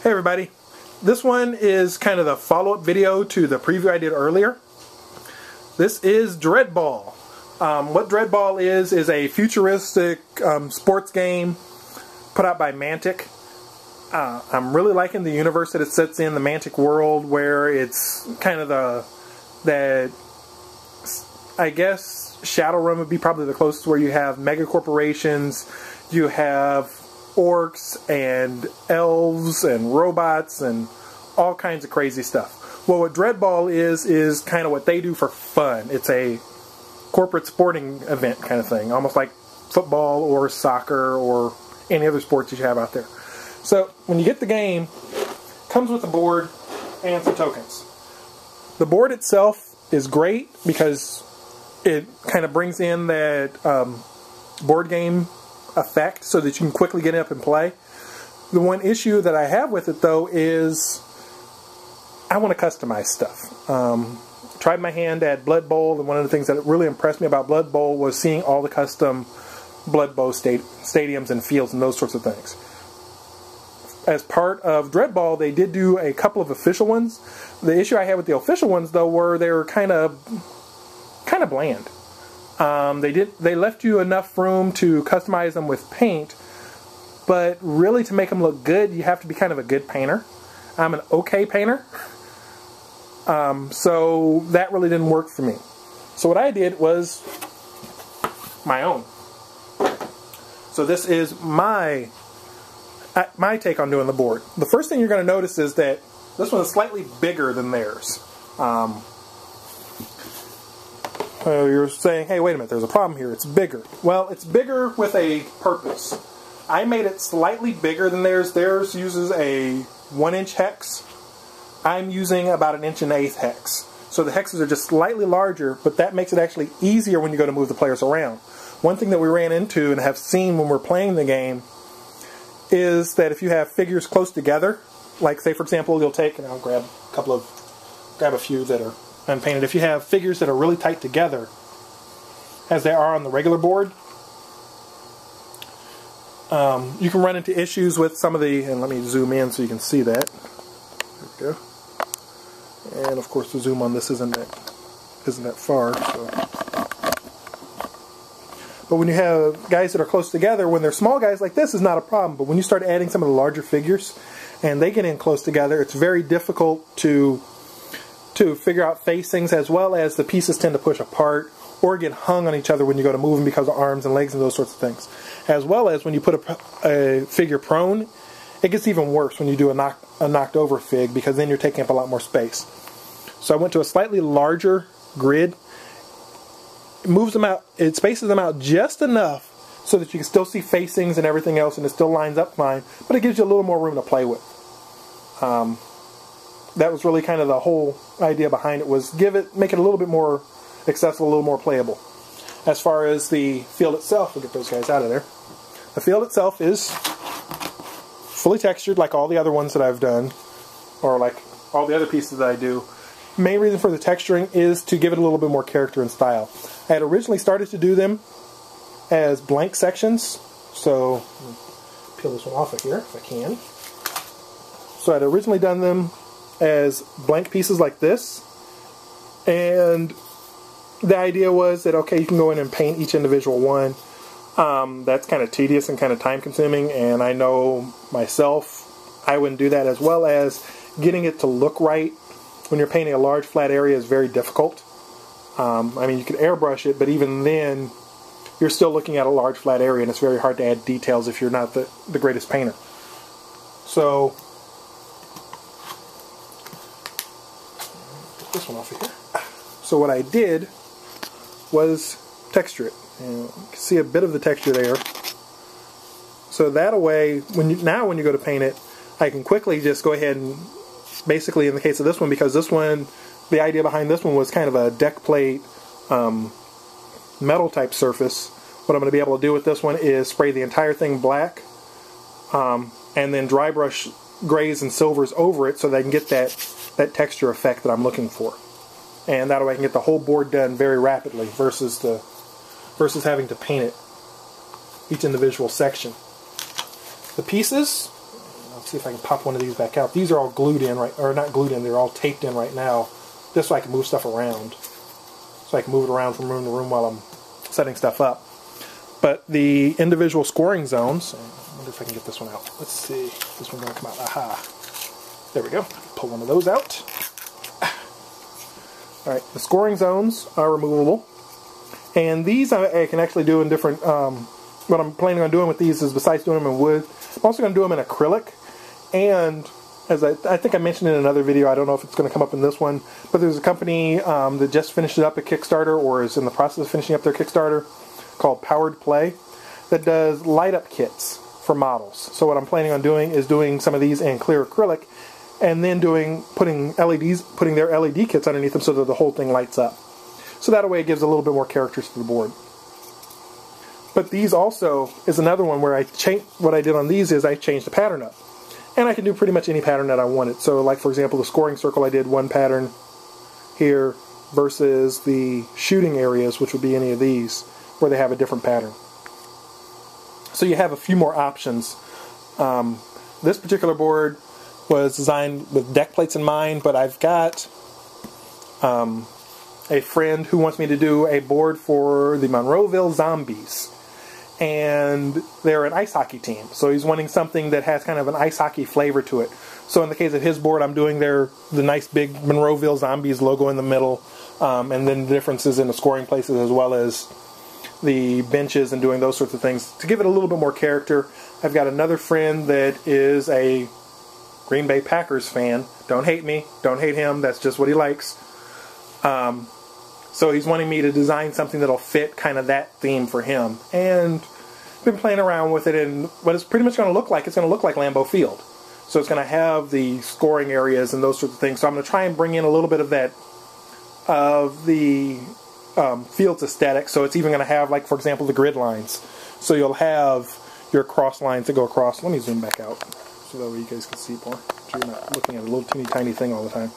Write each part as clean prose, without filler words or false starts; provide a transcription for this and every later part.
Hey everybody, this one is kind of the follow-up video to the preview I did earlier. This is Dreadball. What Dreadball is a futuristic sports game put out by Mantic. I'm really liking the universe that it sets in, the Mantic world, where it's kind of that I guess Shadowrun would be probably the closest, where you have mega corporations, you have orcs and elves and robots and all kinds of crazy stuff. Well, what Dreadball is kind of what they do for fun. It's a corporate sporting event kind of thing, almost like football or soccer or any other sports that you have out there. So when you get the game, it comes with a board and some tokens. The board itself is great because it kind of brings in that board game effect so that you can quickly get up and play. The one issue that I have with it though is I want to customize stuff. Tried my hand at Blood Bowl, and one of the things that really impressed me about Blood Bowl was seeing all the custom Blood Bowl stadiums and fields and those sorts of things. As part of Dreadball, they did do a couple of official ones. The issue I had with the official ones though were they were kind of bland. They left you enough room to customize them with paint, but really to make them look good, you have to be kind of a good painter. I'm an okay painter, so that really didn't work for me. So what I did was my own. So this is my take on doing the board. The first thing you're going to notice is that this one is slightly bigger than theirs. You're saying, hey, wait a minute, there's a problem here. It's bigger. Well, it's bigger with a purpose. I made it slightly bigger than theirs. Theirs uses a 1-inch hex. I'm using about 1 1/8" hex. So the hexes are just slightly larger, but that makes it actually easier when you go to move the players around. One thing that we ran into and have seen when we're playing the game is that if you have figures close together, like say for example, you'll take, and I'll grab a few that are unpainted. If you have figures that are really tight together, as they are on the regular board, you can run into issues with some of the, and let me zoom in so you can see that. There we go. And of course the zoom on this isn't that far. So. But when you have guys that are close together, when they're small guys like this, is not a problem. But when you start adding some of the larger figures and they get in close together, it's very difficult to figure out facings, as well as the pieces tend to push apart or get hung on each other when you go to move them because of arms and legs and those sorts of things. As well as when you put a figure prone, it gets even worse when you do a knocked over fig, because then you're taking up a lot more space. So I went to a slightly larger grid. It moves them out, it spaces them out just enough so that you can still see facings and everything else, and it still lines up fine, but it gives you a little more room to play with. That was really kind of the whole idea behind it, was make it a little bit more accessible, a little more playable. As far as the field itself, we'll get those guys out of there. The field itself is fully textured like all the other ones that I've done, or like all the other pieces that I do. Main reason for the texturing is to give it a little bit more character and style. I had originally started to do them as blank sections, so peel this one off of here if I can. So I'd originally done them as blank pieces like this, and the idea was that, okay, you can go in and paint each individual one. That's kind of tedious and kind of time consuming, and I know myself I wouldn't do that, as well as getting it to look right when you're painting a large flat area is very difficult. I mean, you could airbrush it, but even then you're still looking at a large flat area, and it's very hard to add details if you're not the greatest painter. So this one off of here. So what I did was texture it, and you can see a bit of the texture there. So that way, when you go to paint it, I can quickly just go ahead and, basically in the case of this one, because this one, the idea behind this one was kind of a deck plate metal type surface. What I'm going to be able to do with this one is spray the entire thing black, and then dry brush grays and silvers over it so that I can get that texture effect that I'm looking for. And that way I can get the whole board done very rapidly versus having to paint it each individual section. The pieces, I'll let's see if I can pop one of these back out. These are all glued in, right, or not glued in, they're all taped in right now. Just so I can move stuff around. So I can move it around from room to room while I'm setting stuff up. But the individual scoring zones, I wonder if I can get this one out. Let's see, this one's going to come out. Aha. There we go. Pull one of those out. Alright, the scoring zones are removable. And these I can actually do in different, what I'm planning on doing with these is, besides doing them in wood, I'm also going to do them in acrylic. And as I think I mentioned in another video, I don't know if it's going to come up in this one, but there's a company that just finished up a Kickstarter, or is in the process of finishing up their Kickstarter, called Powered Play, that does light-up kits for models. So what I'm planning on doing is doing some of these in clear acrylic, and then putting their LED kits underneath them so that the whole thing lights up. So that way it gives a little bit more characters to the board. But these also is another one where what I did on these is I changed the pattern up. And I can do pretty much any pattern that I wanted. So like for example the scoring circle, I did one pattern here versus the shooting areas, which would be any of these, where they have a different pattern. So you have a few more options. This particular board was designed with deck plates in mind, but I've got a friend who wants me to do a board for the Monroeville Zombies. And they're an ice hockey team. So he's wanting something that has kind of an ice hockey flavor to it. So in the case of his board, I'm doing the nice big Monroeville Zombies logo in the middle. And then the differences in the scoring places as well as the benches and doing those sorts of things to give it a little bit more character. I've got another friend that is a Green Bay Packers fan. Don't hate me. Don't hate him. That's just what he likes. So he's wanting me to design something that'll fit kind of that theme for him. And I've been playing around with it, and what it's pretty much going to look like, it's going to look like Lambeau Field. So it's going to have the scoring areas and those sorts of things. So I'm going to try and bring in a little bit of that, of the field's aesthetic. So it's even going to have, like, for example, the grid lines. So you'll have your cross lines that go across. Let me zoom back out so that way you guys can see more. So you're not looking at a little teeny tiny thing all the time.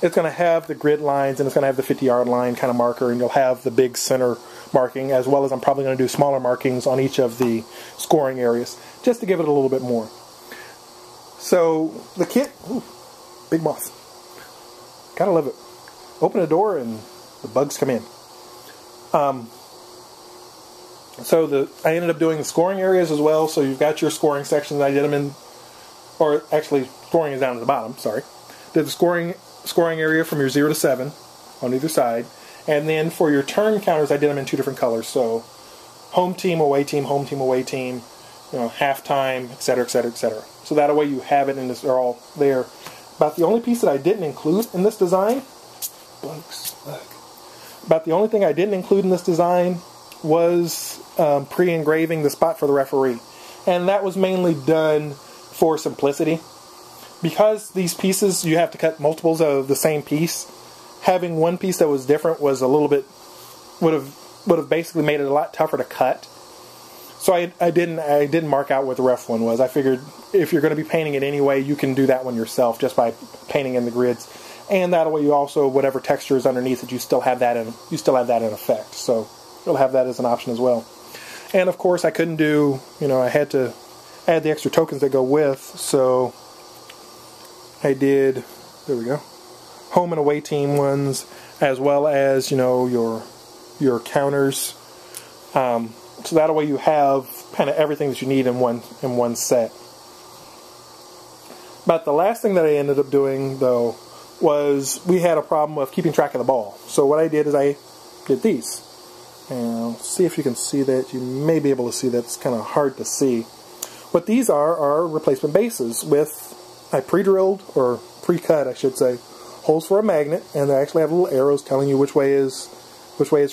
It's going to have the grid lines, and it's going to have the 50-yard line kind of marker, and you'll have the big center marking, as well as I'm probably going to do smaller markings on each of the scoring areas, just to give it a little bit more. So the kit, ooh, big moth. Gotta love it. Open a door and the bugs come in. So I ended up doing the scoring areas as well. So you've got your scoring sections. I did them in, or actually scoring is down at the bottom, sorry. Did the scoring area from your 0 to 7 on either side. And then for your turn counters, I did them in 2 different colors. So home team, away team, home team, away team, halftime, etc., etc., etc. So that way you have it, and they're all there. About the only piece that I didn't include in this design, bugs, look. About the only thing I didn't include in this design was pre-engraving the spot for the referee. And that was mainly done for simplicity. Because these pieces, you have to cut multiples of the same piece, having one piece that was different was a little bit, would have basically made it a lot tougher to cut. So I didn't mark out what the ref one was. I figured if you're going to be painting it anyway, you can do that one yourself just by painting in the grids. And that way you also, whatever texture is underneath it, you still have that in effect. So you'll have that as an option as well. And of course I couldn't do, I had to add the extra tokens that go with, so I did, there we go, home and away team ones, as well as, your counters. So that way you have kind of everything that you need in one set. But the last thing that I ended up doing, though, was we had a problem of keeping track of the ball. So what I did is I did these. And I'll see if you can see that. You may be able to see that. It's kind of hard to see. What these are replacement bases with, I pre-drilled, or pre-cut I should say, holes for a magnet, and they actually have little arrows telling you which way is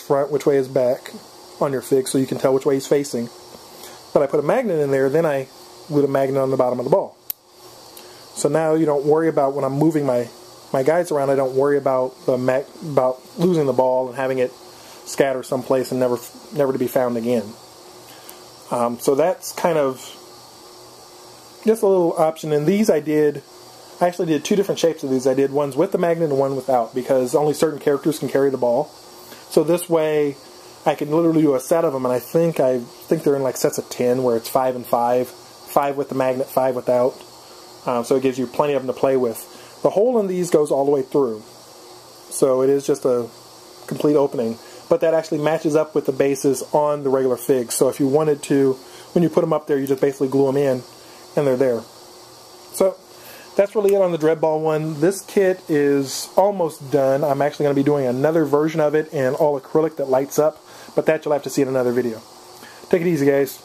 front, which way is back on your fig, so you can tell which way he's facing. But I put a magnet in there, then I glued a magnet on the bottom of the ball. So now you don't worry about, when I'm moving my guides around, I don't worry about about losing the ball and having it scatter someplace and never to be found again. So that's kind of just a little option. And these I actually did 2 different shapes of these. I did ones with the magnet and one without, because only certain characters can carry the ball. So this way I can literally do a set of them, and I think they're in like sets of 10, where it's 5 and 5 5 with the magnet, 5 without. So it gives you plenty of them to play with. The hole in these goes all the way through. So it is just a complete opening. But that actually matches up with the bases on the regular figs. So if you wanted to, when you put them up there, you just basically glue them in and they're there. So that's really it on the Dreadball one. This kit is almost done. I'm actually going to be doing another version of it in all acrylic that lights up. But that you'll have to see in another video. Take it easy, guys.